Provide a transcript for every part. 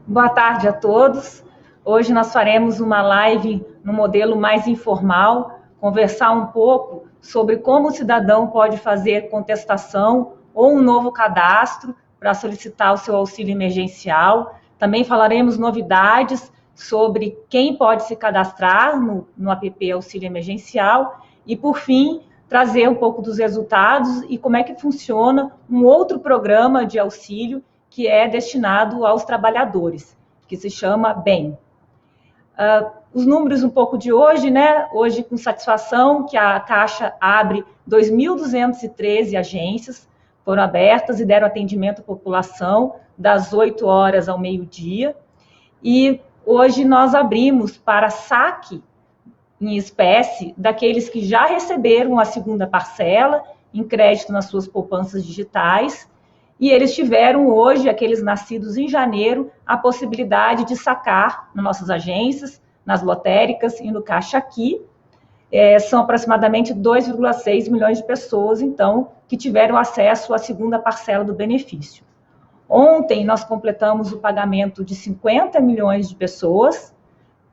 Boa tarde a todos. Hoje nós faremos uma live no modelo mais informal, conversar um pouco sobre como o cidadão pode fazer contestação ou um novo cadastro para solicitar o seu auxílio emergencial. Também falaremos novidades sobre quem pode se cadastrar no app Auxílio Emergencial e, por fim, trazer um pouco dos resultados e como é que funciona um outro programa de auxílio que é destinado aos trabalhadores, que se chama BEM. Os números um pouco de hoje, né? Hoje, com satisfação, que a Caixa abre 2.213 agências, foram abertas e deram atendimento à população das 8 horas ao meio-dia. E hoje nós abrimos para saque em espécie daqueles que já receberam a segunda parcela em crédito nas suas poupanças digitais. E eles tiveram hoje, aqueles nascidos em janeiro, a possibilidade de sacar nas nossas agências, nas lotéricas e no Caixa Aqui. São aproximadamente 2,6 milhões de pessoas, então, que tiveram acesso à segunda parcela do benefício. Ontem, nós completamos o pagamento de 50 milhões de pessoas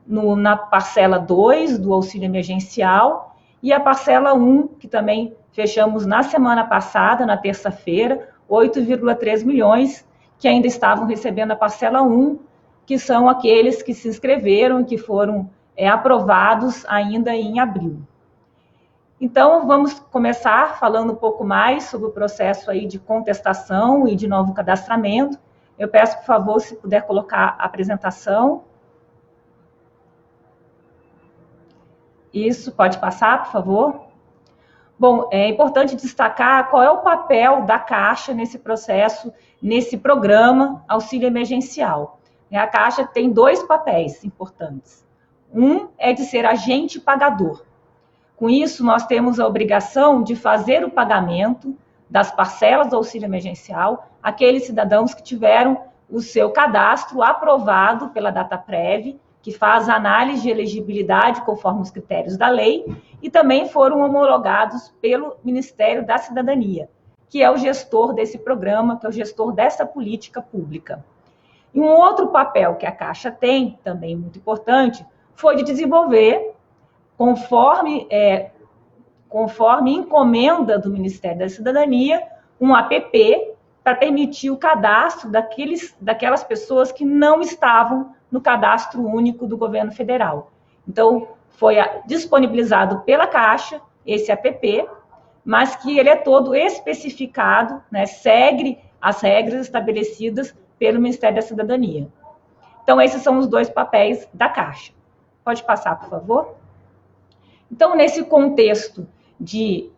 na parcela 2 do auxílio emergencial e a parcela 1, que também fechamos na semana passada, na terça-feira, 8,3 milhões que ainda estavam recebendo a parcela 1, que são aqueles que se inscreveram e que foram aprovados ainda em abril. Então, vamos começar falando um pouco mais sobre o processo aí de contestação e de novo cadastramento. Eu peço, por favor, se puder colocar a apresentação. Isso, pode passar, por favor. Bom, é importante destacar qual é o papel da Caixa nesse processo, nesse programa Auxílio Emergencial. A Caixa tem 2 papéis importantes. Um é de ser agente pagador. Com isso, nós temos a obrigação de fazer o pagamento das parcelas do auxílio emergencial àqueles cidadãos que tiveram o seu cadastro aprovado pela Dataprev, que faz a análise de elegibilidade conforme os critérios da lei, e também foram homologados pelo Ministério da Cidadania, que é o gestor desse programa, que é o gestor dessa política pública. E um outro papel que a Caixa tem, também muito importante, foi de desenvolver, conforme encomenda do Ministério da Cidadania, um app para permitir o cadastro daquelas pessoas que não estavam no cadastro único do governo federal. Então, foi disponibilizado pela Caixa esse app, mas que ele é todo especificado, né, segue as regras estabelecidas pelo Ministério da Cidadania. Então, esses são os 2 papéis da Caixa. Pode passar, por favor? Então, nesse contexto de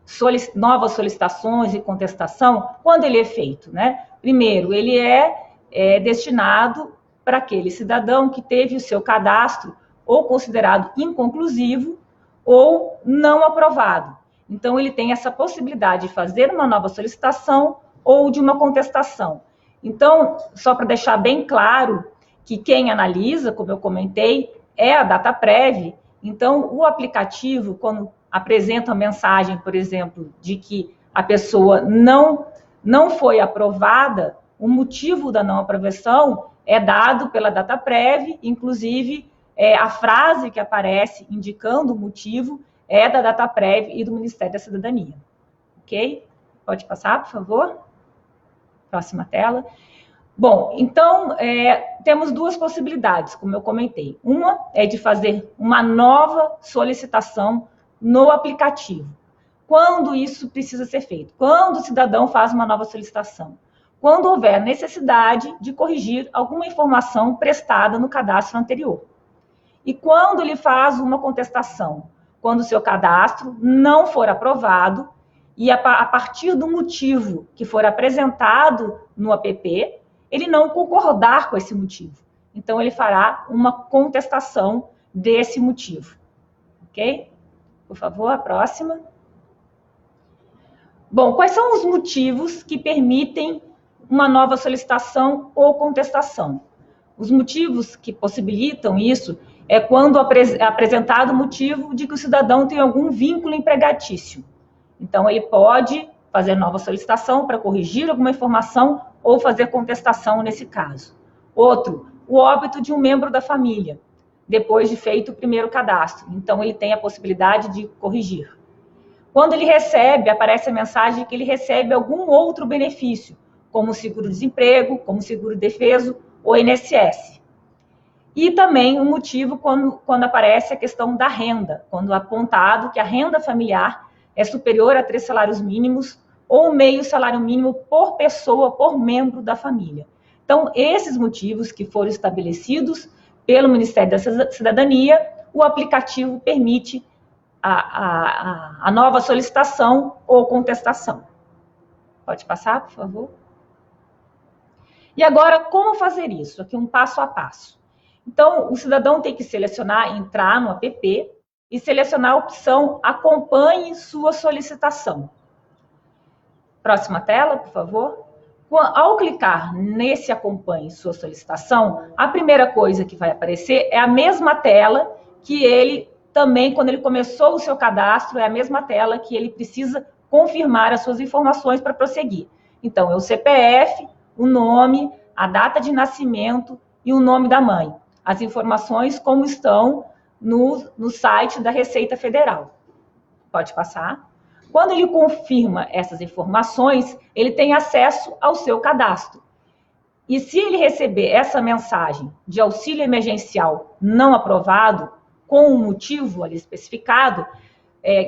novas solicitações e contestação, quando ele é feito, né? Primeiro, ele é destinado para aquele cidadão que teve o seu cadastro ou considerado inconclusivo ou não aprovado. Então, ele tem essa possibilidade de fazer uma nova solicitação ou de uma contestação. Então, só para deixar bem claro que quem analisa, como eu comentei, é a Dataprev. Então, o aplicativo, quando apresenta a mensagem, por exemplo, de que a pessoa não foi aprovada, o motivo da não aprovação é dado pela Dataprev, inclusive a frase que aparece indicando o motivo é da Dataprev e do Ministério da Cidadania. Ok? Pode passar, por favor? Próxima tela. Bom, então, temos 2 possibilidades, como eu comentei. Uma é de fazer uma nova solicitação no aplicativo. Quando isso precisa ser feito? Quando o cidadão faz uma nova solicitação? Quando houver necessidade de corrigir alguma informação prestada no cadastro anterior. E quando ele faz uma contestação? Quando o seu cadastro não for aprovado e a partir do motivo que for apresentado no app, ele não concordar com esse motivo. Então, ele fará uma contestação desse motivo. Ok? Por favor, a próxima. Bom, quais são os motivos que permitem uma nova solicitação ou contestação? Os motivos que possibilitam isso é quando é apresentado o motivo de que o cidadão tem algum vínculo empregatício. Então, ele pode fazer nova solicitação para corrigir alguma informação ou fazer contestação nesse caso. Outro, o óbito de um membro da família, depois de feito o primeiro cadastro. Então, ele tem a possibilidade de corrigir. Quando ele recebe, aparece a mensagem que ele recebe algum outro benefício, como seguro-desemprego, como seguro-defeso ou INSS. E também o motivo quando aparece a questão da renda, quando é apontado que a renda familiar é superior a 3 salários mínimos ou meio salário mínimo por pessoa, por membro da família. Então, esses motivos que foram estabelecidos pelo Ministério da Cidadania, o aplicativo permite a nova solicitação ou contestação. Pode passar, por favor? E agora, como fazer isso? Aqui um passo a passo. Então, o cidadão tem que selecionar, entrar no app e selecionar a opção Acompanhe sua solicitação. Próxima tela, por favor. Ao clicar nesse Acompanhe sua solicitação, a primeira coisa que vai aparecer é a mesma tela que ele também, quando ele começou o seu cadastro, é a mesma tela que ele precisa confirmar as suas informações para prosseguir. Então, é o CPF, o nome, a data de nascimento e o nome da mãe. As informações como estão no site da Receita Federal. Pode passar. Quando ele confirma essas informações, ele tem acesso ao seu cadastro. E se ele receber essa mensagem de auxílio emergencial não aprovado, com um motivo ali especificado,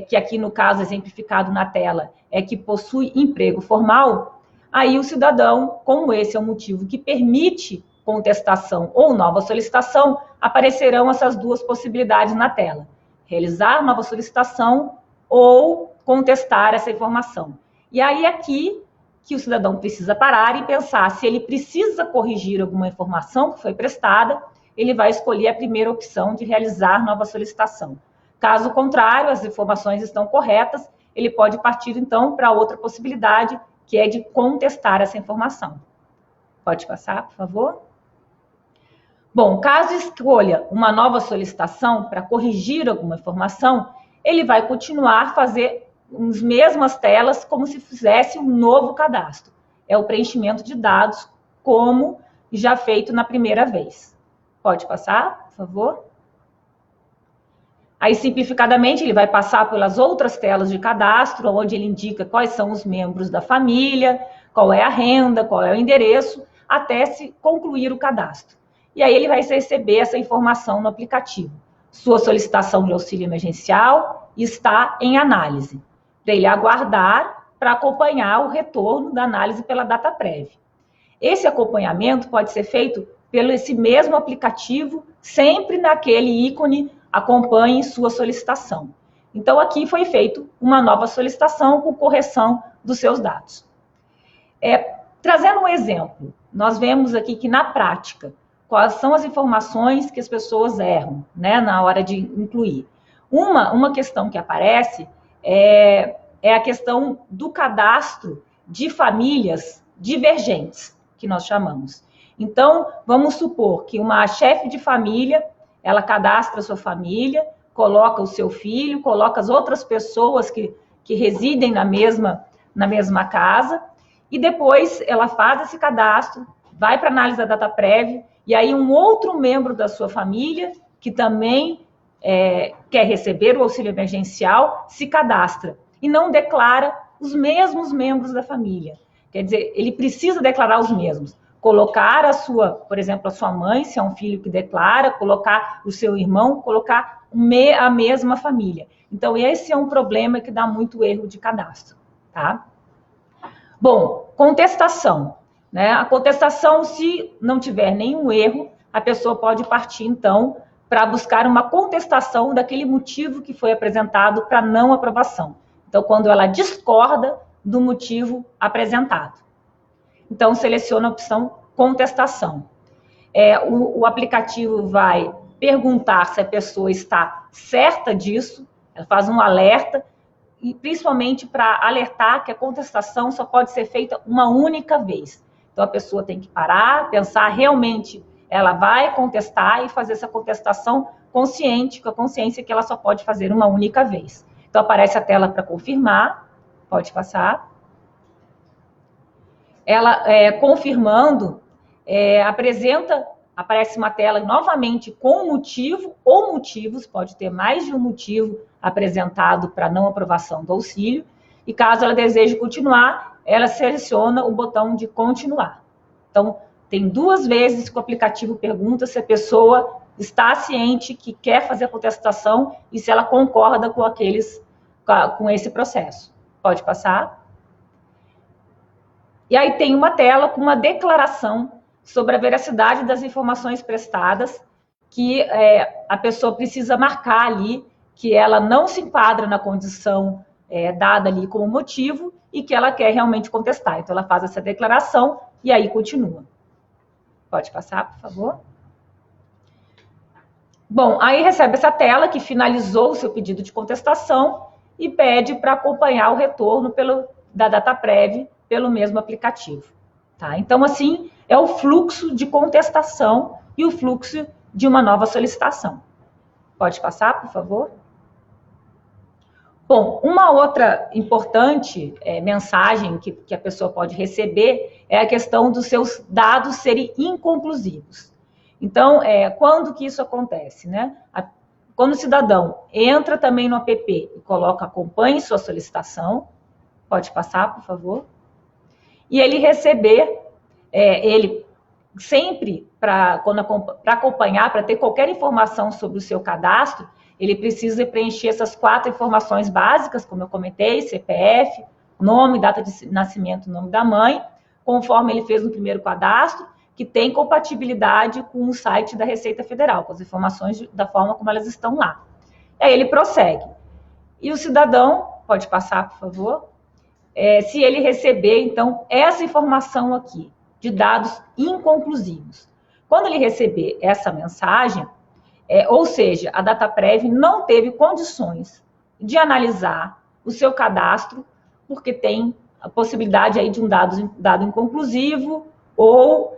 que aqui no caso exemplificado na tela é que possui emprego formal, aí o cidadão, como esse é o motivo que permite contestação ou nova solicitação, aparecerão essas duas possibilidades na tela. Realizar nova solicitação ou contestar essa informação. E aí aqui que o cidadão precisa parar e pensar se ele precisa corrigir alguma informação que foi prestada, ele vai escolher a primeira opção de realizar nova solicitação. Caso contrário, as informações estão corretas, ele pode partir então para outra possibilidade, que é de contestar essa informação. Pode passar, por favor? Bom, caso escolha uma nova solicitação para corrigir alguma informação, ele vai continuar a fazer as mesmas telas como se fizesse um novo cadastro. É o preenchimento de dados como já feito na primeira vez. Pode passar, por favor? Aí, simplificadamente, ele vai passar pelas outras telas de cadastro, onde ele indica quais são os membros da família, qual é a renda, qual é o endereço, até se concluir o cadastro. E aí ele vai receber essa informação no aplicativo. Sua solicitação de auxílio emergencial está em análise. Para ele aguardar para acompanhar o retorno da análise pela DataPrev. Esse acompanhamento pode ser feito pelo esse mesmo aplicativo, sempre naquele ícone Acompanhe sua solicitação. Então, aqui foi feito uma nova solicitação com correção dos seus dados. Trazendo um exemplo, nós vemos aqui que, na prática, quais são as informações que as pessoas erram, né, na hora de incluir. Uma questão que aparece é a questão do cadastro de famílias divergentes, que nós chamamos. Então, vamos supor que uma chefe de família, ela cadastra a sua família, coloca o seu filho, coloca as outras pessoas que residem na mesma casa, e depois ela faz esse cadastro, vai para a análise da DataPrev, e aí um outro membro da sua família, que também quer receber o auxílio emergencial, se cadastra e não declara os mesmos membros da família. Quer dizer, ele precisa declarar os mesmos. Colocar por exemplo, a sua mãe, se é um filho que declara, colocar o seu irmão, colocar a mesma família. Então, esse é um problema que dá muito erro de cadastro, tá? Bom, contestação. Né? A contestação, se não tiver nenhum erro, a pessoa pode partir, então, para buscar uma contestação daquele motivo que foi apresentado para não aprovação. Então, quando ela discorda do motivo apresentado. Então, seleciona a opção contestação. O aplicativo vai perguntar se a pessoa está certa disso, ela faz um alerta, e principalmente para alertar que a contestação só pode ser feita uma única vez. Então, a pessoa tem que parar, pensar realmente, ela vai contestar e fazer essa contestação consciente, com a consciência que ela só pode fazer uma única vez. Então, aparece a tela para confirmar, Pode passar. Ela, confirmando, aparece uma tela novamente com motivo ou motivos, pode ter mais de um motivo apresentado para não aprovação do auxílio, e caso ela deseje continuar, ela seleciona o botão de continuar. Então, tem 2 vezes que o aplicativo pergunta se a pessoa está ciente que quer fazer a contestação e se ela concorda com esse processo. Pode passar. E aí tem uma tela com uma declaração sobre a veracidade das informações prestadas, que a pessoa precisa marcar ali que ela não se enquadra na condição dada ali como motivo e que ela quer realmente contestar. Então, ela faz essa declaração e aí continua. Pode passar, por favor. Bom, aí recebe essa tela que finalizou o seu pedido de contestação e pede para acompanhar o retorno da DataPrev pelo mesmo aplicativo. Tá? Então, assim, é o fluxo de contestação e o fluxo de uma nova solicitação. Pode passar, por favor? Bom, uma outra importante mensagem que a pessoa pode receber é a questão dos seus dados serem inconclusivos. Então, quando que isso acontece, né? Quando o cidadão entra também no app e coloca acompanhe sua solicitação, pode passar, por favor, e ele receber, ele sempre, para acompanhar, para ter qualquer informação sobre o seu cadastro, ele precisa preencher essas 4 informações básicas, como eu comentei, CPF, nome, data de nascimento, nome da mãe, conforme ele fez no primeiro cadastro, que tem compatibilidade com o site da Receita Federal, com as informações da forma como elas estão lá. Aí ele prossegue. E o cidadão, pode passar, por favor, se ele receber, então, essa informação aqui, de dados inconclusivos. Quando ele receber essa mensagem, ou seja, a DataPrev não teve condições de analisar o seu cadastro, porque tem a possibilidade aí de um dado inconclusivo ou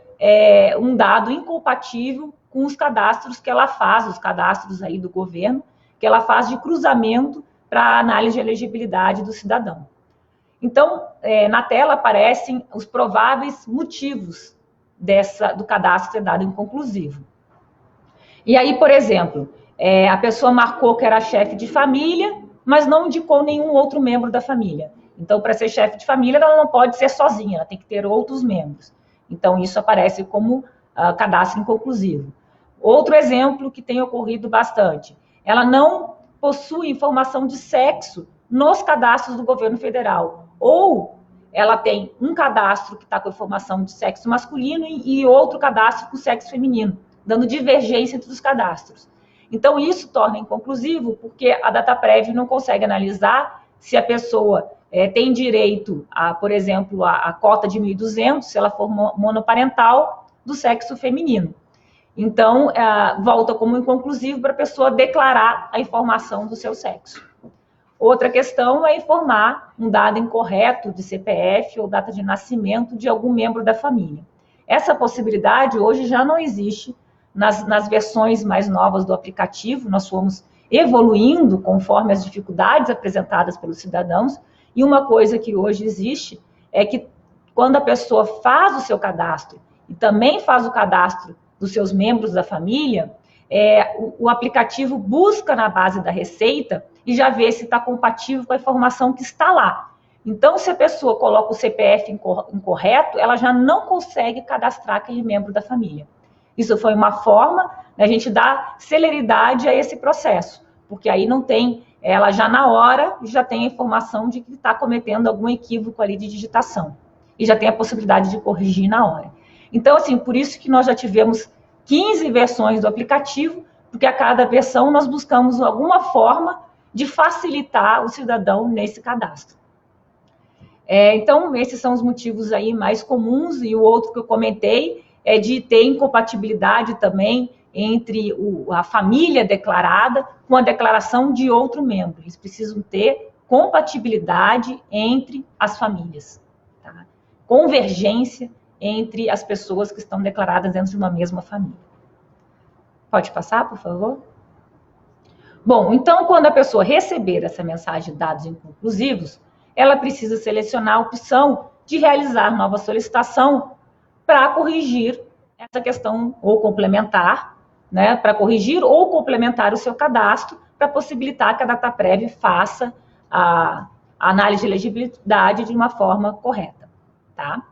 um dado incompatível com os cadastros que ela faz, os cadastros aí do governo, que ela faz de cruzamento para análise de elegibilidade do cidadão. Então, na tela aparecem os prováveis motivos do cadastro ser dado inconclusivo. E aí, por exemplo, a pessoa marcou que era chefe de família, mas não indicou nenhum outro membro da família. Então, para ser chefe de família, ela não pode ser sozinha, ela tem que ter outros membros. Então, isso aparece como cadastro inconclusivo. Outro exemplo que tem ocorrido bastante, ela não possui informação de sexo nos cadastros do governo federal. Ou ela tem um cadastro que está com informação de sexo masculino e outro cadastro com sexo feminino, dando divergência entre os cadastros. Então, isso torna inconclusivo, porque a DataPrev não consegue analisar se a pessoa tem direito, por exemplo, a cota de 1.200, se ela for monoparental, do sexo feminino. Então, volta como inconclusivo para a pessoa declarar a informação do seu sexo. Outra questão é informar um dado incorreto de CPF ou data de nascimento de algum membro da família. Essa possibilidade hoje já não existe nas versões mais novas do aplicativo. Nós fomos evoluindo conforme as dificuldades apresentadas pelos cidadãos. E uma coisa que hoje existe é que quando a pessoa faz o seu cadastro e também faz o cadastro dos seus membros da família, o aplicativo busca na base da Receita e já vê se está compatível com a informação que está lá. Então, se a pessoa coloca o CPF incorreto, ela já não consegue cadastrar aquele membro da família. Isso foi uma forma da gente dar celeridade a esse processo, porque aí não tem, ela já na hora já tem a informação de que está cometendo algum equívoco ali de digitação e já tem a possibilidade de corrigir na hora. Então, assim, por isso que nós já tivemos 15 versões do aplicativo, porque a cada versão nós buscamos alguma forma de facilitar o cidadão nesse cadastro. Então, esses são os motivos aí mais comuns, e o outro que eu comentei é de ter incompatibilidade também entre a família declarada com a declaração de outro membro. Eles precisam ter compatibilidade entre as famílias, tá? Convergência entre as pessoas que estão declaradas dentro de uma mesma família. Pode passar, por favor? Bom, então, quando a pessoa receber essa mensagem de dados inconclusivos, ela precisa selecionar a opção de realizar nova solicitação para corrigir essa questão ou complementar, né, para corrigir ou complementar o seu cadastro, para possibilitar que a Dataprev faça a análise de elegibilidade de uma forma correta, tá?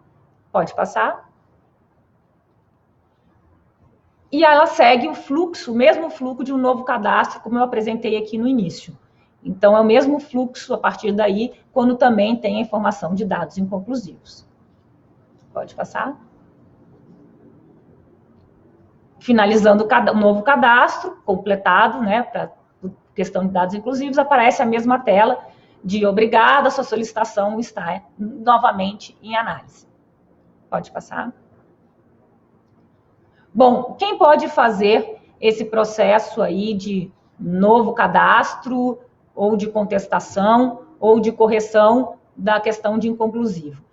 Pode passar. E ela segue o fluxo, o mesmo fluxo de um novo cadastro, como eu apresentei aqui no início. Então, é o mesmo fluxo a partir daí, quando também tem a informação de dados inconclusivos. Pode passar. Finalizando o novo cadastro, completado, né, para questão de dados inclusivos, aparece a mesma tela de obrigado, a sua solicitação está novamente em análise. Pode passar. Bom, quem pode fazer esse processo aí de novo cadastro, ou de contestação, ou de correção da questão de inconclusivo?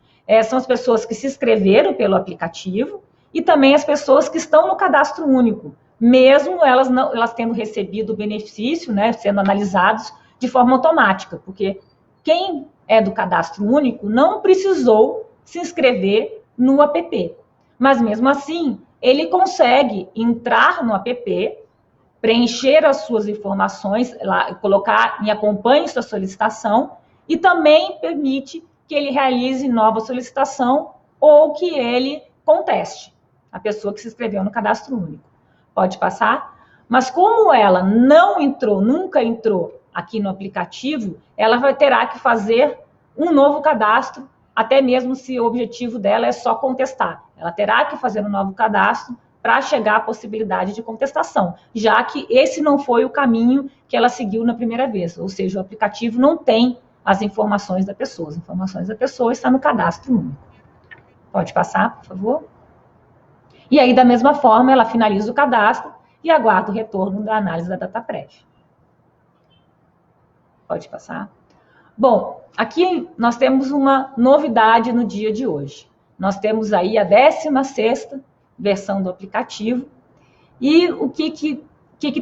São as pessoas que se inscreveram pelo aplicativo e também as pessoas que estão no cadastro único, mesmo elas tendo recebido o benefício, né, sendo analisados de forma automática, porque quem é do cadastro único não precisou se inscrever no app, mas mesmo assim ele consegue entrar no app, preencher as suas informações, colocar em acompanhe sua solicitação e também permite que ele realize nova solicitação ou que ele conteste a pessoa que se inscreveu no cadastro único. Pode passar? Mas como ela não entrou, nunca entrou aqui no aplicativo, ela terá que fazer um novo cadastro, até mesmo se o objetivo dela é só contestar. Ela terá que fazer um novo cadastro para chegar à possibilidade de contestação, já que esse não foi o caminho que ela seguiu na primeira vez, ou seja, o aplicativo não tem as informações da pessoa. As informações da pessoa estão no cadastro único. Pode passar, por favor? E aí, da mesma forma, ela finaliza o cadastro e aguarda o retorno da análise da Dataprev. Pode passar? Bom, aqui nós temos uma novidade no dia de hoje. Nós temos aí a 16ª versão do aplicativo. E o que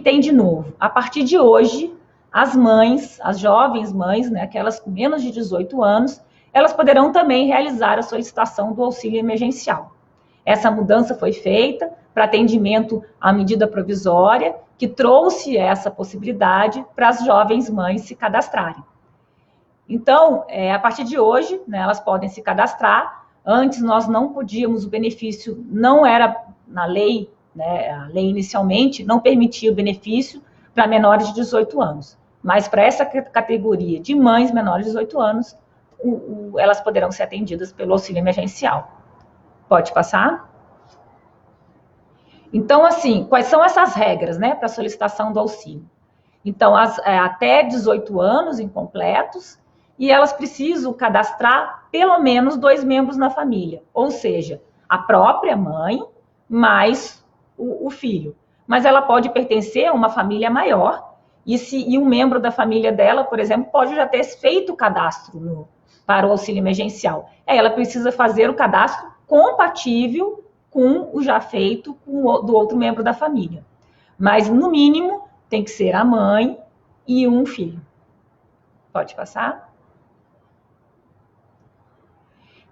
tem de novo? A partir de hoje, as mães, as jovens mães, né, aquelas com menos de 18 anos, elas poderão também realizar a solicitação do auxílio emergencial. Essa mudança foi feita para atendimento à medida provisória, que trouxe essa possibilidade para as jovens mães se cadastrarem. Então, a partir de hoje, né, elas podem se cadastrar. Antes nós não podíamos, o benefício não era na lei, né, a lei inicialmente não permitia o benefício para menores de 18 anos. Mas para essa categoria de mães menores de 18 anos, elas poderão ser atendidas pelo auxílio emergencial. Pode passar? Então, assim, quais são essas regras, né, para solicitação do auxílio? Então, até 18 anos incompletos, e elas precisam cadastrar pelo menos 2 membros na família, ou seja, a própria mãe mais o filho. Mas ela pode pertencer a uma família maior, e um membro da família dela, por exemplo, pode já ter feito o cadastro para o auxílio emergencial. Aí ela precisa fazer o cadastro compatível com o já feito do outro membro da família. Mas, no mínimo, tem que ser a mãe e um filho. Pode passar?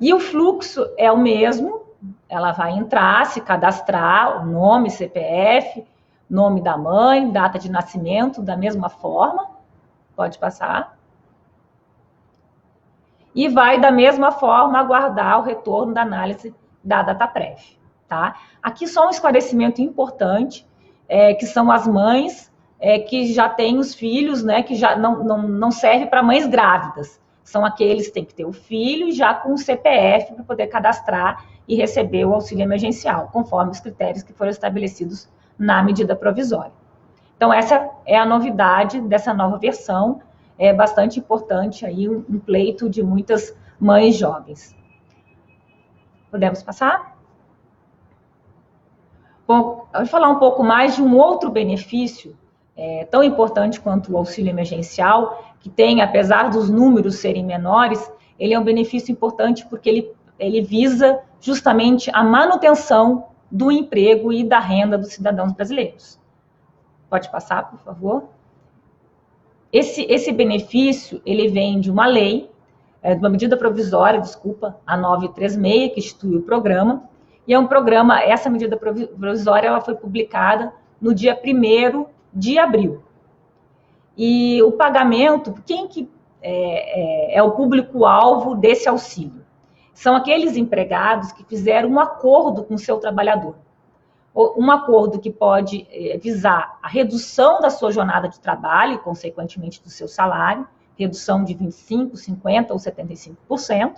E o fluxo é o mesmo, ela vai entrar, se cadastrar, o nome, CPF, nome da mãe, data de nascimento, da mesma forma. Pode passar? E vai, da mesma forma, aguardar o retorno da análise da Dataprev, tá? Aqui só um esclarecimento importante, que são as mães que já têm os filhos, né, que já não serve para mães grávidas. São aqueles que têm que ter o filho já com o CPF para poder cadastrar e receber o auxílio emergencial, conforme os critérios que foram estabelecidos na medida provisória. Então, essa é a novidade dessa nova versão, é bastante importante aí, um pleito de muitas mães jovens. Podemos passar? Bom, eu vou falar um pouco mais de um outro benefício, tão importante quanto o auxílio emergencial, que tem, apesar dos números serem menores, ele é um benefício importante porque ele visa justamente a manutenção do emprego e da renda dos cidadãos brasileiros. Pode passar, por favor? Esse benefício, ele vem de uma lei uma medida provisória, desculpa, a 936, que institui o programa, e é um programa, essa medida provisória, ela foi publicada no dia 1º de abril. E o pagamento, quem que é o público-alvo desse auxílio? São aqueles empregados que fizeram um acordo com o seu trabalhador. Um acordo que pode visar a redução da sua jornada de trabalho e, consequentemente, do seu salário, redução de 25%, 50% ou 75%.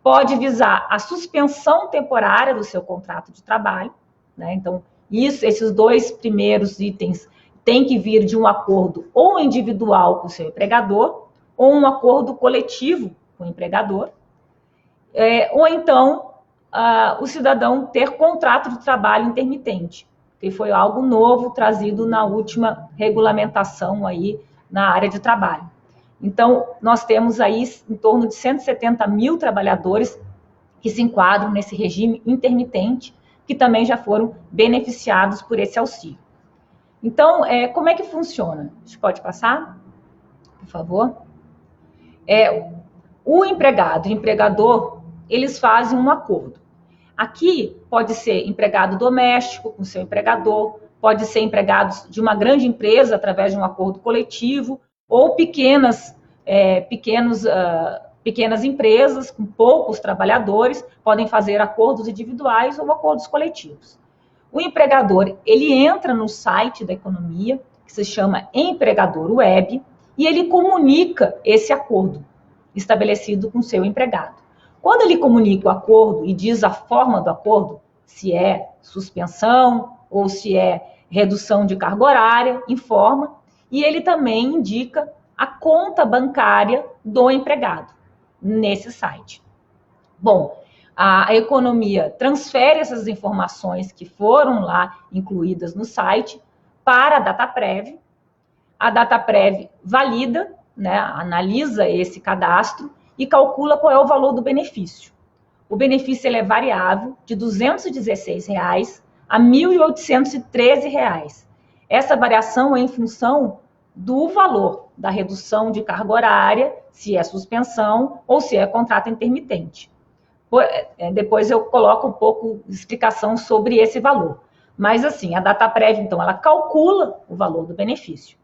Pode visar a suspensão temporária do seu contrato de trabalho, né? Então, esses dois primeiros itens têm que vir de um acordo ou individual com o seu empregador, ou um acordo coletivo com o empregador, ou então o cidadão ter contrato de trabalho intermitente, que foi algo novo trazido na última regulamentação aí na área de trabalho. Então, nós temos aí em torno de 170 mil trabalhadores que se enquadram nesse regime intermitente, que também já foram beneficiados por esse auxílio. Então, como é que funciona? A gente pode passar, por favor? O empregado e o empregador, eles fazem um acordo. Aqui pode ser empregado doméstico com seu empregador, pode ser empregados de uma grande empresa através de um acordo coletivo, ou pequenas empresas com poucos trabalhadores podem fazer acordos individuais ou acordos coletivos. O empregador, ele entra no site da economia, que se chama Empregador Web, e ele comunica esse acordo estabelecido com seu empregado. Quando ele comunica o acordo e diz a forma do acordo, se é suspensão ou se é redução de carga horária, informa, e ele também indica a conta bancária do empregado nesse site. Bom, a economia transfere essas informações que foram lá incluídas no site para a Dataprev. A Dataprev valida, né, analisa esse cadastro e calcula qual é o valor do benefício. O benefício ele é variável de R$ 216 a R$ 1.813. Essa variação é em função do valor da redução de carga horária, se é suspensão ou se é contrato intermitente. Depois eu coloco um pouco de explicação sobre esse valor. Mas assim, a Dataprev, então, ela calcula o valor do benefício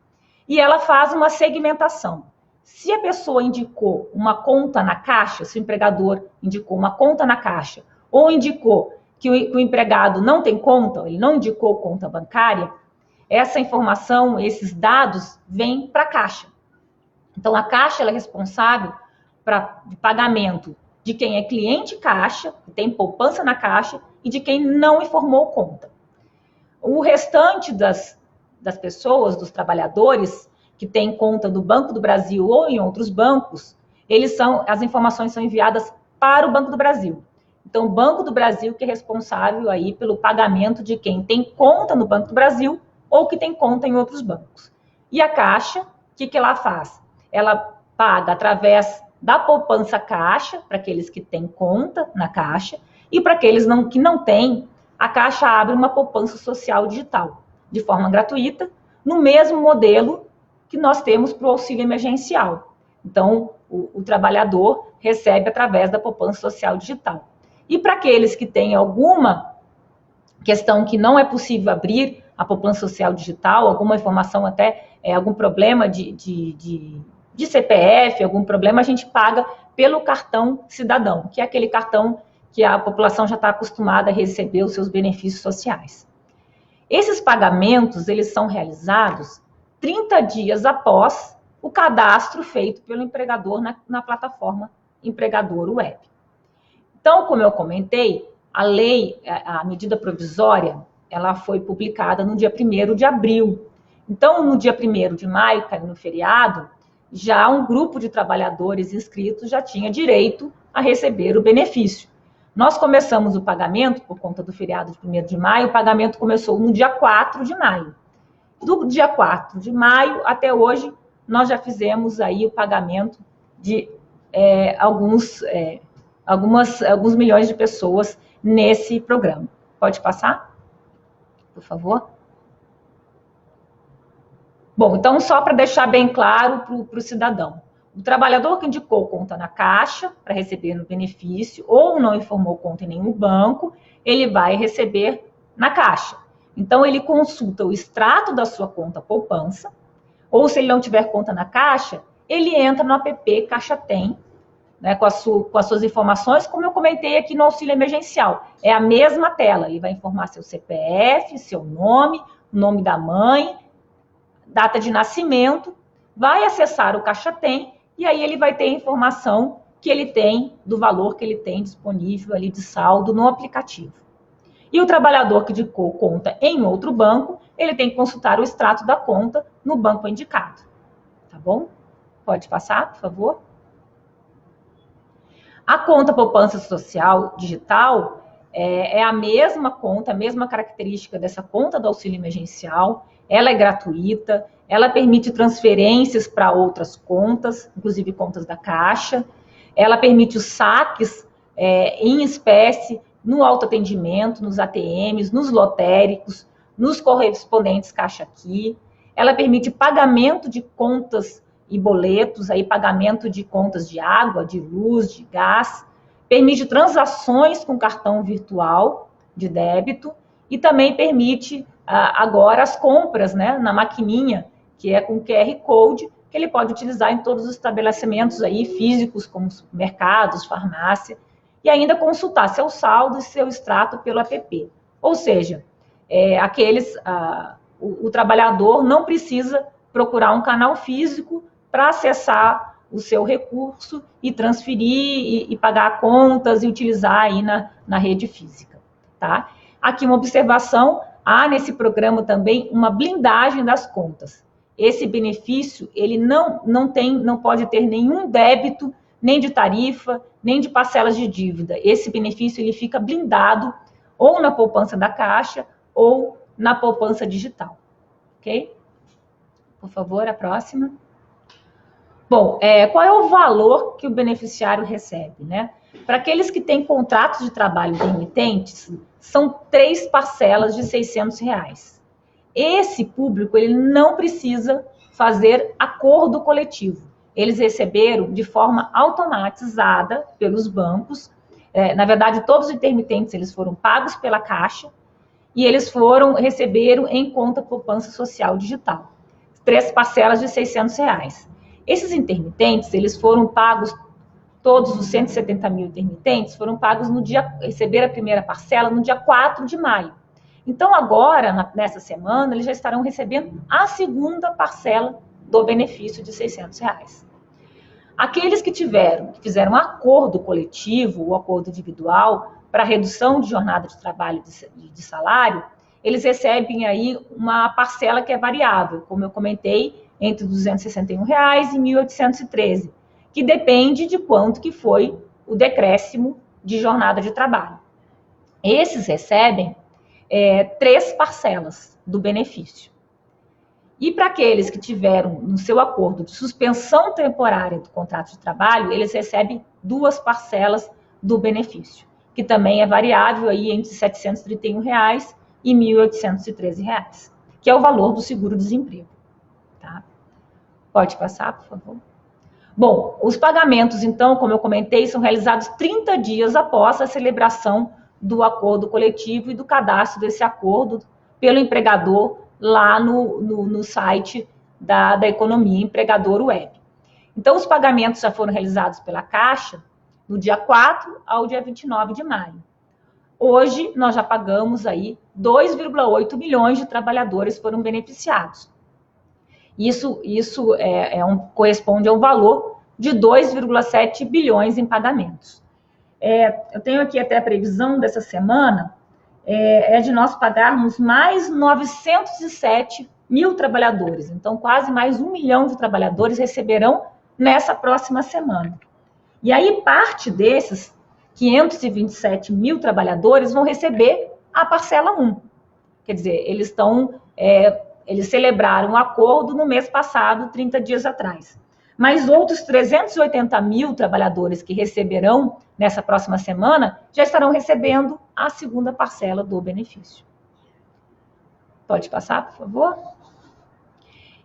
e ela faz uma segmentação. Se a pessoa indicou uma conta na Caixa, se o empregador indicou uma conta na Caixa, ou indicou que o empregado não tem conta, ele não indicou conta bancária, essa informação, esses dados, vêm para a Caixa. Então, a Caixa ela é responsável para o pagamento de quem é cliente Caixa, que tem poupança na Caixa, e de quem não informou conta. O restante das pessoas, dos trabalhadores, que têm conta do Banco do Brasil ou em outros bancos, as informações são enviadas para o Banco do Brasil. Então, o Banco do Brasil que é responsável aí pelo pagamento de quem tem conta no Banco do Brasil ou que tem conta em outros bancos. E a Caixa, o que ela faz? Ela paga através da poupança Caixa, para aqueles que têm conta na Caixa, e para aqueles que não têm, a Caixa abre uma poupança social digital, de forma gratuita, no mesmo modelo que nós temos para o auxílio emergencial. Então, o trabalhador recebe através da poupança social digital. E para aqueles que têm alguma questão que não é possível abrir a poupança social digital, alguma informação até, algum problema de CPF, algum problema, a gente paga pelo cartão cidadão, que é aquele cartão que a população já está acostumada a receber os seus benefícios sociais. Esses pagamentos, eles são realizados 30 dias após o cadastro feito pelo empregador na plataforma Empregador Web. Então, como eu comentei, a medida provisória, ela foi publicada no dia 1º de abril. Então, no dia 1º de maio, caiu no feriado, já um grupo de trabalhadores inscritos já tinha direito a receber o benefício. Nós começamos o pagamento, por conta do feriado de 1º de maio, o pagamento começou no dia 4 de maio. Do dia 4 de maio até hoje, nós já fizemos aí o pagamento de alguns milhões de pessoas nesse programa. Pode passar, por favor? Bom, então só para deixar bem claro para o cidadão. O trabalhador que indicou conta na Caixa para receber no benefício ou não informou conta em nenhum banco, ele vai receber na Caixa. Então, ele consulta o extrato da sua conta poupança, ou se ele não tiver conta na Caixa, ele entra no app Caixa Tem, né, com as suas informações, como eu comentei aqui no auxílio emergencial. É a mesma tela, ele vai informar seu CPF, seu nome, nome da mãe, data de nascimento, vai acessar o Caixa Tem e aí ele vai ter a informação que ele tem do valor que ele tem disponível ali de saldo no aplicativo. E o trabalhador que indicou conta em outro banco, ele tem que consultar o extrato da conta no banco indicado. Tá bom? Pode passar, por favor. A conta poupança social digital é a mesma conta, a mesma característica dessa conta do auxílio emergencial. Ela é gratuita, ela permite transferências para outras contas, inclusive contas da Caixa. Ela permite os saques em espécie no autoatendimento, nos ATMs, nos lotéricos, nos correspondentes Caixa Aqui. Ela permite pagamento de contas e boletos, aí pagamento de contas de água, de luz, de gás. Permite transações com cartão virtual de débito e também permite agora as compras, né, na maquininha, que é com QR Code, que ele pode utilizar em todos os estabelecimentos aí físicos, como supermercados, farmácia, e ainda consultar seu saldo e seu extrato pelo app. Ou seja, o trabalhador não precisa procurar um canal físico para acessar o seu recurso e transferir e pagar contas e utilizar aí na rede física, tá? Aqui uma observação, há nesse programa também uma blindagem das contas. Esse benefício, ele não pode ter nenhum débito, nem de tarifa, nem de parcelas de dívida. Esse benefício, ele fica blindado ou na poupança da Caixa ou na poupança digital, ok? Por favor, a próxima. Bom, qual é o valor que o beneficiário recebe, né? Para aqueles que têm contratos de trabalho intermitentes, são 3 parcelas de R$600. Esse público, ele não precisa fazer acordo coletivo. Eles receberam de forma automatizada pelos bancos. Na verdade, todos os intermitentes, eles foram pagos pela Caixa e eles receberam em conta poupança social digital. 3 parcelas de R$600. Esses intermitentes, eles foram pagos, todos os 170 mil intermitentes, foram pagos receberam a primeira parcela no dia 4 de maio. Então, agora, nessa semana, eles já estarão recebendo a segunda parcela do benefício de R$600. Aqueles que fizeram um acordo coletivo ou acordo individual para redução de jornada de trabalho de salário, eles recebem aí uma parcela que é variável, como eu comentei, entre R$261 e R$1.813, que depende de quanto que foi o decréscimo de jornada de trabalho. Esses recebem 3 parcelas do benefício. E para aqueles que tiveram no seu acordo de suspensão temporária do contrato de trabalho, eles recebem 2 parcelas do benefício, que também é variável aí entre R$731 e R$1.813, que é o valor do seguro-desemprego. Tá? Pode passar, por favor. Bom, os pagamentos, então, como eu comentei, são realizados 30 dias após a celebração do acordo coletivo e do cadastro desse acordo pelo empregador lá no site da Economia Empregador Web. Então, os pagamentos já foram realizados pela Caixa no dia 4 ao dia 29 de maio. Hoje, nós já pagamos aí 2,8 milhões de trabalhadores foram beneficiados. Isso corresponde ao valor de 2,7 bilhões em pagamentos. Eu tenho aqui até a previsão dessa semana, de nós pagarmos mais 907 mil trabalhadores. Então, quase mais 1 milhão de trabalhadores receberão nessa próxima semana. E aí, parte desses 527 mil trabalhadores vão receber a parcela 1. Quer dizer, eles celebraram um acordo no mês passado, 30 dias atrás. Mas outros 380 mil trabalhadores que receberão nessa próxima semana já estarão recebendo a segunda parcela do benefício. Pode passar, por favor?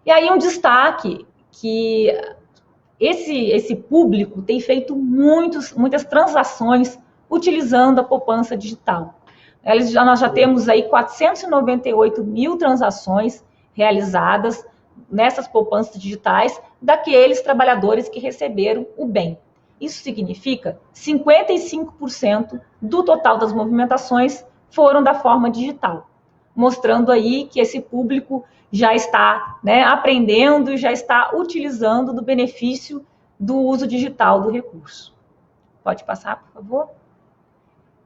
E aí um destaque que esse público tem feito muitas transações utilizando a poupança digital. Nós já temos aí 498 mil transações realizadas nessas poupanças digitais daqueles trabalhadores que receberam o bem. Isso significa 55% do total das movimentações foram da forma digital, mostrando aí que esse público já está, né, aprendendo e já está utilizando do benefício do uso digital do recurso. Pode passar, por favor?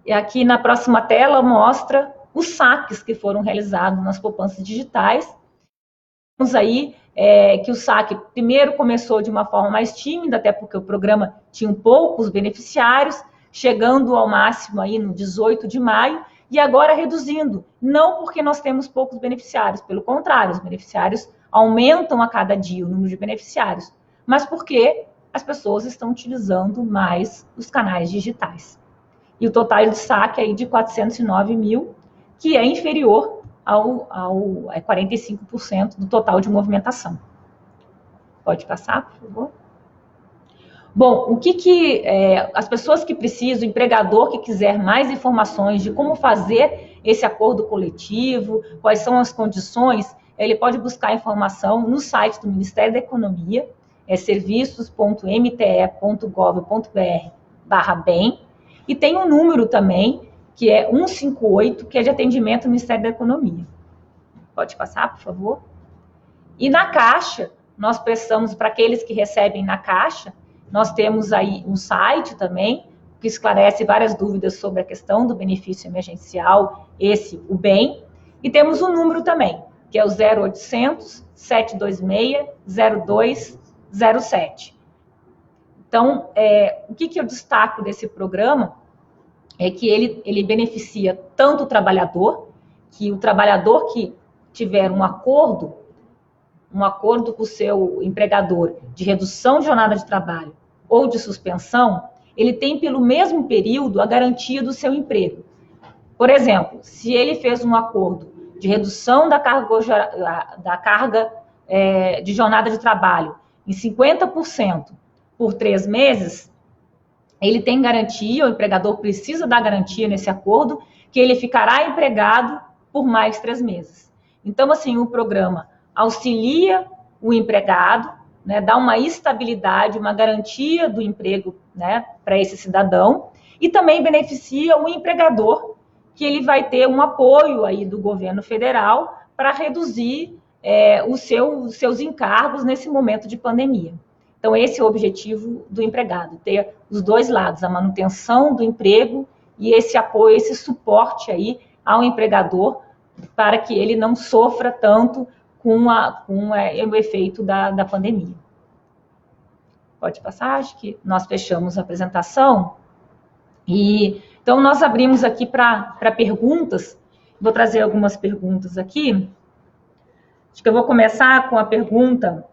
E aqui na próxima tela mostra os saques que foram realizados nas poupanças digitais. Vemos aí que o saque primeiro começou de uma forma mais tímida, até porque o programa tinha poucos beneficiários, chegando ao máximo aí no 18 de maio, e agora reduzindo, não porque nós temos poucos beneficiários, pelo contrário, os beneficiários aumentam a cada dia o número de beneficiários, mas porque as pessoas estão utilizando mais os canais digitais. E o total de saque aí de 409 mil, que é inferior ao 45% do total de movimentação. Pode passar, por favor? Bom, o que as pessoas que precisam, o empregador que quiser mais informações de como fazer esse acordo coletivo, quais são as condições, ele pode buscar informação no site do Ministério da Economia, serviços.mte.gov.br/bem, e tem um número também, que é 158, que é de atendimento do Ministério da Economia. Pode passar, por favor? E na Caixa, nós prestamos para aqueles que recebem na Caixa, nós temos aí um site também, que esclarece várias dúvidas sobre a questão do benefício emergencial, o BEM, e temos um número também, que é o 0800 726 0207. Então, o que eu destaco desse programa é que ele beneficia tanto o trabalhador que tiver um acordo com o seu empregador de redução de jornada de trabalho ou de suspensão, ele tem pelo mesmo período a garantia do seu emprego. Por exemplo, se ele fez um acordo de redução da carga de jornada de trabalho em 50% por 3 meses, ele tem garantia, o empregador precisa dar garantia nesse acordo, que ele ficará empregado por mais 3 meses. Então, assim, o programa auxilia o empregado, né, dá uma estabilidade, uma garantia do emprego, né, para esse cidadão, e também beneficia o empregador, que ele vai ter um apoio aí do governo federal para reduzir os seus encargos nesse momento de pandemia. Então, esse é o objetivo do empregado, ter os dois lados, a manutenção do emprego e esse apoio, esse suporte aí ao empregador, para que ele não sofra tanto com o efeito da pandemia. Pode passar, acho que nós fechamos a apresentação. Então, nós abrimos aqui para perguntas. Vou trazer algumas perguntas aqui. Acho que eu vou começar com a pergunta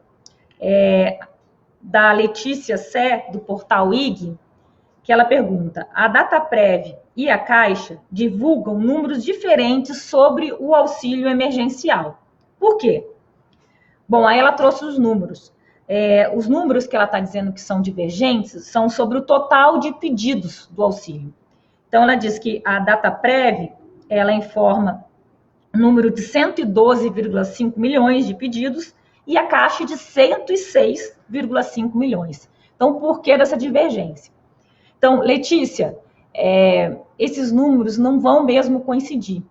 da Letícia Sé, do portal IG, que ela pergunta: a Dataprev e a Caixa divulgam números diferentes sobre o auxílio emergencial. Por quê? Bom, aí ela trouxe os números. Os números que ela está dizendo que são divergentes são sobre o total de pedidos do auxílio. Então, ela diz que a Dataprev, ela informa o número de 112,5 milhões de pedidos e a Caixa de 106,5 milhões. Então, por que dessa divergência? Então, Letícia, esses números não vão mesmo coincidir,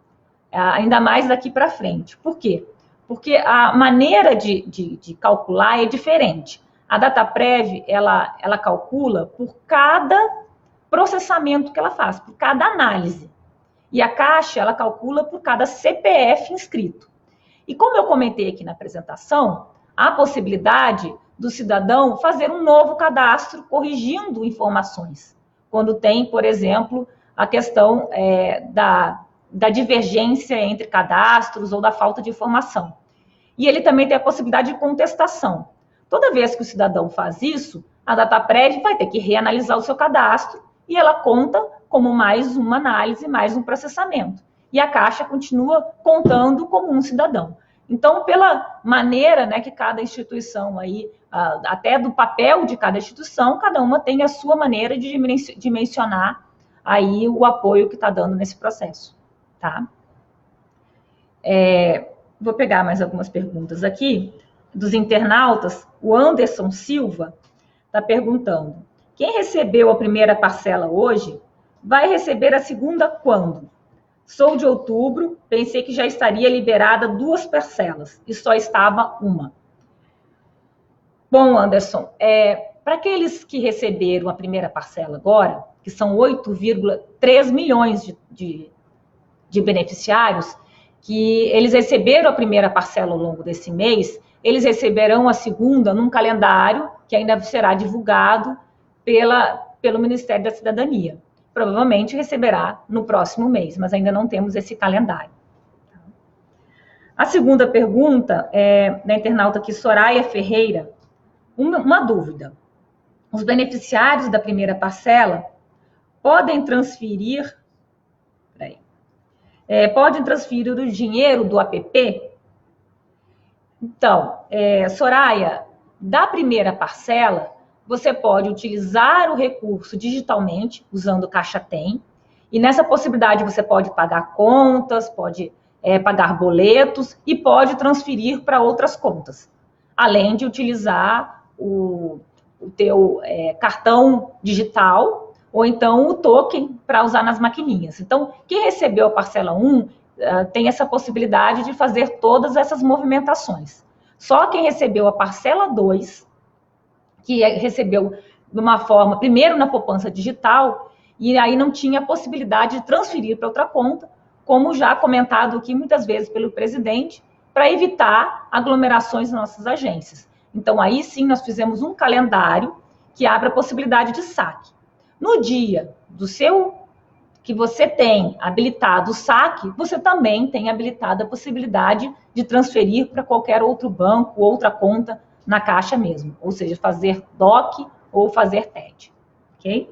ainda mais daqui para frente. Por quê? Porque a maneira de calcular é diferente. A Dataprev, ela calcula por cada processamento que ela faz, por cada análise. E a Caixa, ela calcula por cada CPF inscrito. E como eu comentei aqui na apresentação, há a possibilidade do cidadão fazer um novo cadastro corrigindo informações. Quando tem, por exemplo, a questão da divergência entre cadastros ou da falta de informação. E ele também tem a possibilidade de contestação. Toda vez que o cidadão faz isso, a Dataprev vai ter que reanalisar o seu cadastro e ela conta como mais uma análise, mais um processamento. E a Caixa continua contando como um cidadão. Então, pela maneira, né, que cada instituição aí, até do papel de cada instituição, cada uma tem a sua maneira de dimensionar aí o apoio que está dando nesse processo, tá? Vou pegar mais algumas perguntas aqui dos internautas. O Anderson Silva está perguntando: quem recebeu a primeira parcela hoje vai receber a segunda quando? Sou de outubro, pensei que já estaria liberada 2 parcelas e só estava uma. Bom, Anderson, para aqueles que receberam a primeira parcela agora, que são 8,3 milhões de beneficiários, que eles receberam a primeira parcela ao longo desse mês, eles receberão a segunda num calendário que ainda será divulgado pelo Ministério da Cidadania. Provavelmente receberá no próximo mês, mas ainda não temos esse calendário. A segunda pergunta é da internauta aqui, Soraya Ferreira. Uma dúvida. Os beneficiários da primeira parcela podem transferir o dinheiro do APP? Então, Soraya, da primeira parcela, você pode utilizar o recurso digitalmente, usando o Caixa Tem, e nessa possibilidade você pode pagar contas, pode pagar boletos e pode transferir para outras contas, além de utilizar o teu cartão digital ou então o token para usar nas maquininhas. Então, quem recebeu a parcela 1 tem essa possibilidade de fazer todas essas movimentações. Só quem recebeu a parcela 2, que recebeu de uma forma, primeiro na poupança digital, e aí não tinha a possibilidade de transferir para outra conta, como já comentado aqui muitas vezes pelo presidente, para evitar aglomerações nas nossas agências. Então, aí sim, nós fizemos um calendário que abre a possibilidade de saque. No dia que você tem habilitado o saque, você também tem habilitado a possibilidade de transferir para qualquer outro banco, outra conta na Caixa mesmo, ou seja, fazer DOC ou fazer TED, ok?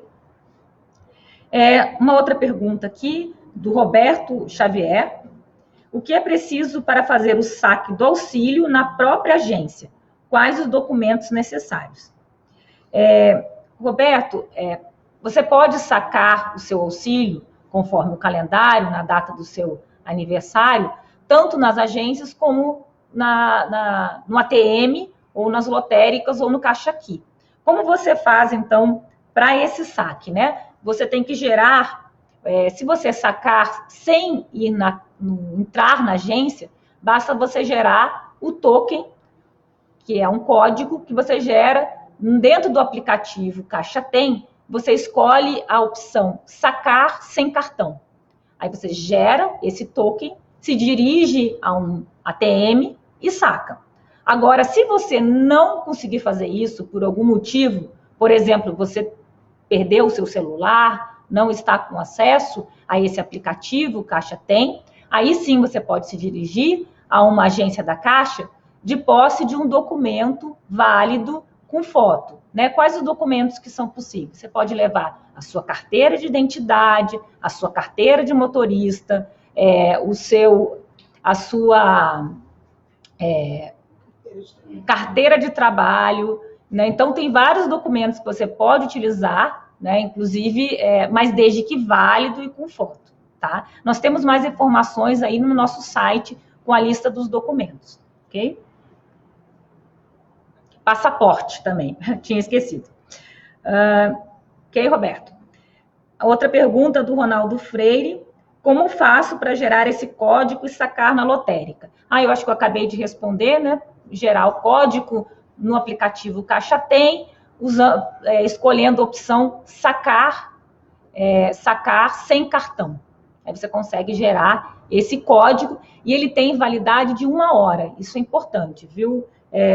Uma outra pergunta aqui, do Roberto Xavier. O que é preciso para fazer o saque do auxílio na própria agência? Quais os documentos necessários? Roberto, você pode sacar o seu auxílio conforme o calendário, na data do seu aniversário, tanto nas agências como no ATM, ou nas lotéricas, ou no Caixa Aqui. Como você faz, então, para esse saque, né? Você tem que gerar, se você sacar sem entrar na agência, basta você gerar o token, que é um código que você gera dentro do aplicativo Caixa Tem. Você escolhe a opção sacar sem cartão. Aí você gera esse token, se dirige a um ATM e saca. Agora, se você não conseguir fazer isso por algum motivo, por exemplo, você perdeu o seu celular, não está com acesso a esse aplicativo, Caixa Tem, aí sim você pode se dirigir a uma agência da Caixa de posse de um documento válido com foto. Né? Quais os documentos que são possíveis? Você pode levar a sua carteira de identidade, a sua carteira de motorista, a sua carteira de trabalho, né? Então tem vários documentos que você pode utilizar, né? Inclusive, mas desde que válido e com foto, tá? Nós temos mais informações aí no nosso site com a lista dos documentos, ok? Passaporte também, tinha esquecido. Ok, Roberto? A outra pergunta do Ronaldo Freire: como faço para gerar esse código e sacar na lotérica? Eu acho que eu acabei de responder, né? Gerar o código no aplicativo Caixa Tem, escolhendo a opção sacar sem cartão. Aí você consegue gerar esse código e ele tem validade de 1 hora. Isso é importante, viu,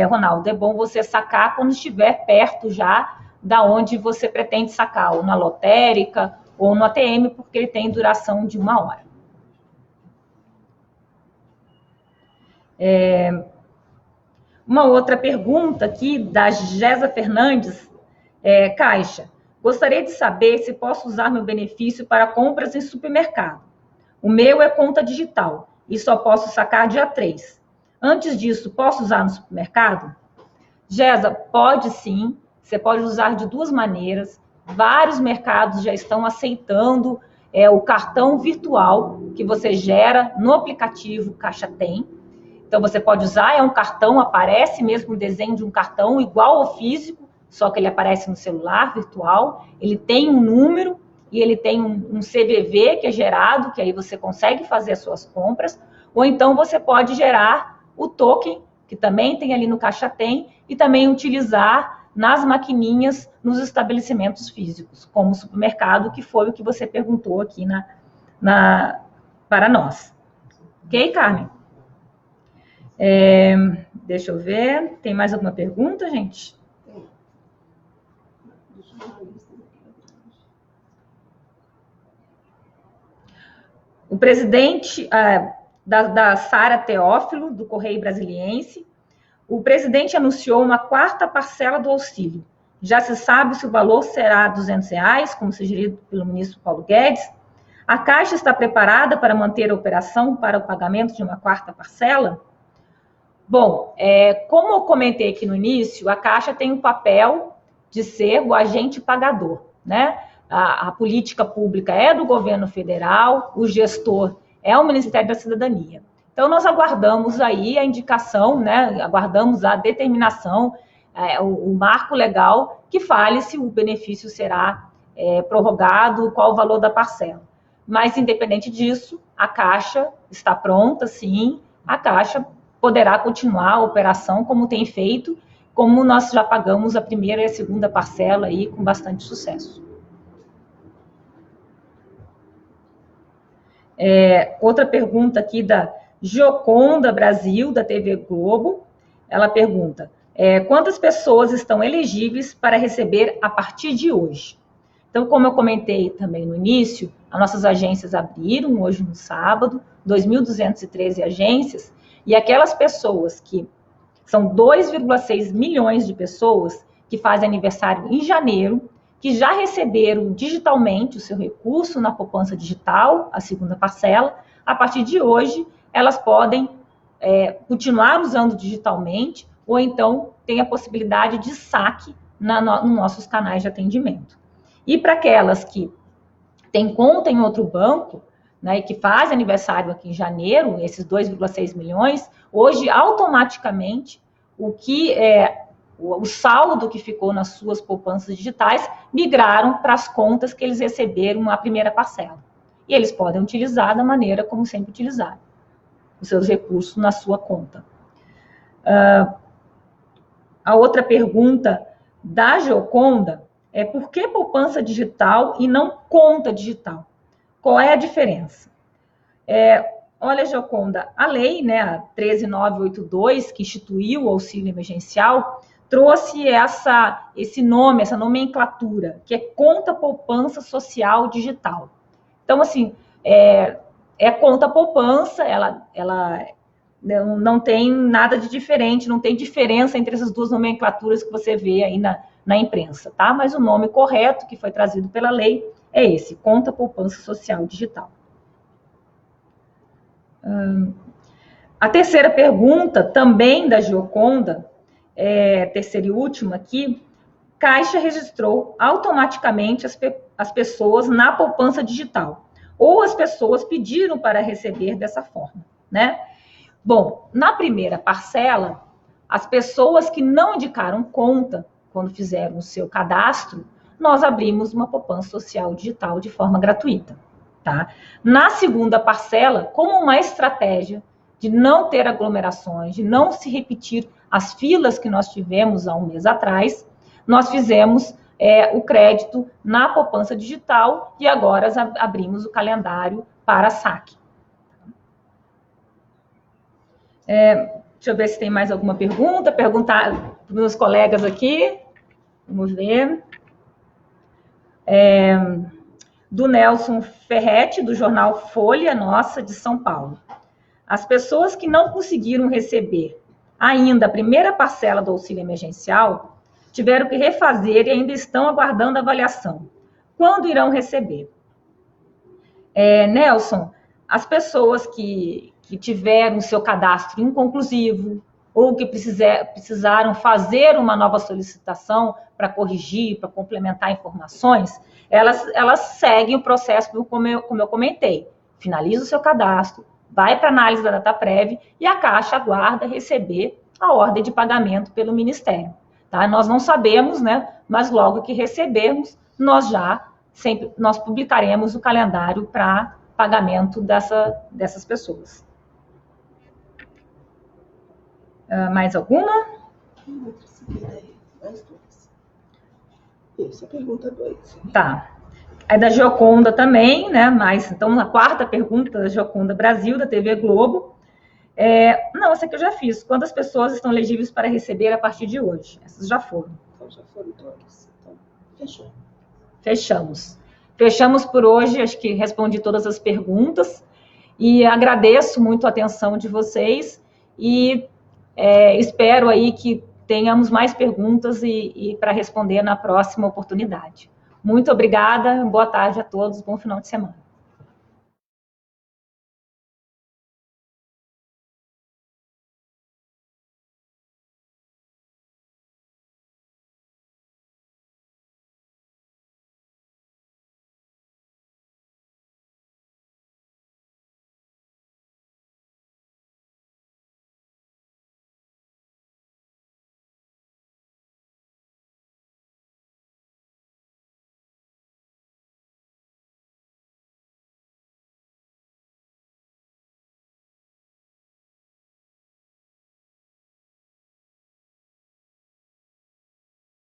Ronaldo? É bom você sacar quando estiver perto já da onde você pretende sacar, ou na lotérica ou no ATM, porque ele tem duração de 1 hora. Uma outra pergunta aqui da Gésa Fernandes. Caixa, gostaria de saber se posso usar meu benefício para compras em supermercado. O meu é conta digital e só posso sacar dia 3. Antes disso, posso usar no supermercado? Gesa, pode sim. Você pode usar de duas maneiras. Vários mercados já estão aceitando o cartão virtual que você gera no aplicativo Caixa Tem. Então, você pode usar, é um cartão, aparece mesmo o desenho de um cartão igual ao físico, só que ele aparece no celular virtual. Ele tem um número e ele tem um CVV que é gerado, que aí você consegue fazer as suas compras. Ou então, você pode gerar o token, que também tem ali no Caixa Tem, e também utilizar nas maquininhas nos estabelecimentos físicos, como o supermercado, que foi o que você perguntou aqui para nós. Ok, Carmen? Deixa eu ver. Tem mais alguma pergunta, gente? O presidente da Sara Teófilo, do Correio Brasiliense, o presidente anunciou uma quarta parcela do auxílio. Já se sabe se o valor será R$200, como sugerido pelo ministro Paulo Guedes. A Caixa está preparada para manter a operação para o pagamento de uma quarta parcela? Bom, como eu comentei aqui no início, a Caixa tem o papel de ser o agente pagador, né? A política pública é do governo federal, o gestor é o Ministério da Cidadania. Então, nós aguardamos aí a indicação, né? Aguardamos a determinação, o marco legal que fale se o benefício será prorrogado, qual o valor da parcela. Mas, independente disso, a Caixa está pronta, sim, a Caixa poderá continuar a operação como tem feito, como nós já pagamos a primeira e a segunda parcela aí com bastante sucesso. Outra pergunta aqui da Gioconda Brasil, da TV Globo. Ela pergunta, quantas pessoas estão elegíveis para receber a partir de hoje? Então, como eu comentei também no início, as nossas agências abriram hoje no sábado, 2.213 agências, e aquelas pessoas que são 2,6 milhões de pessoas que fazem aniversário em janeiro, que já receberam digitalmente o seu recurso na poupança digital, a segunda parcela, a partir de hoje, elas podem continuar usando digitalmente ou então tem a possibilidade de saque nos nossos canais de atendimento. E para aquelas que têm conta em outro banco, né, e que fazem aniversário aqui em janeiro, esses 2,6 milhões, hoje automaticamente o saldo que ficou nas suas poupanças digitais migraram para as contas que eles receberam a primeira parcela. E eles podem utilizar da maneira como sempre utilizaram, os seus recursos na sua conta. A outra pergunta da Gioconda é por que poupança digital e não conta digital? Qual é a diferença? Olha, Gioconda, a lei, né, a 13.982, que instituiu o auxílio emergencial, trouxe esse nome, essa nomenclatura, que é conta poupança social digital. Então, assim, conta poupança, ela não tem nada de diferente, não tem diferença entre essas duas nomenclaturas que você vê aí na imprensa, tá? Mas o nome correto que foi trazido pela lei é esse, conta poupança social digital. A terceira pergunta, também da Gioconda, terceira e última aqui, Caixa registrou automaticamente as pessoas na poupança digital, ou as pessoas pediram para receber dessa forma, né? Bom, na primeira parcela, as pessoas que não indicaram conta, quando fizeram o seu cadastro, nós abrimos uma poupança social digital de forma gratuita, tá? Na segunda parcela, como uma estratégia de não ter aglomerações, de não se repetir as filas que nós tivemos há um mês atrás, nós fizemos o crédito na poupança digital e agora abrimos o calendário para saque. Deixa eu ver se tem mais alguma pergunta. Perguntar para os meus colegas aqui. Vamos ver. Do Nelson Ferretti, do jornal Folha Nossa, de São Paulo. As pessoas que não conseguiram receber ainda a primeira parcela do auxílio emergencial tiveram que refazer e ainda estão aguardando avaliação. Quando irão receber? Nelson, as pessoas que que tiveram seu cadastro inconclusivo ou que precisaram fazer uma nova solicitação para corrigir, para complementar informações, elas seguem o processo como eu comentei. Finaliza o seu cadastro, vai para a análise da DataPrev e a Caixa aguarda receber a ordem de pagamento pelo Ministério. Tá? Nós não sabemos, né? Mas logo que recebermos, nós publicaremos o calendário para pagamento dessas pessoas. Mais alguma? Essa pergunta 2. Tá. É da Gioconda também, né? Mas, então, a quarta pergunta da Gioconda Brasil, da TV Globo. Não, essa aqui eu já fiz. Quantas pessoas estão elegíveis para receber a partir de hoje? Essas já foram. Então, já foram todas. Então, fechou. Fechamos. Fechamos por hoje. Acho que respondi todas as perguntas. E agradeço muito a atenção de vocês. E espero aí que tenhamos mais perguntas e para responder na próxima oportunidade. Muito obrigada, boa tarde a todos, bom final de semana.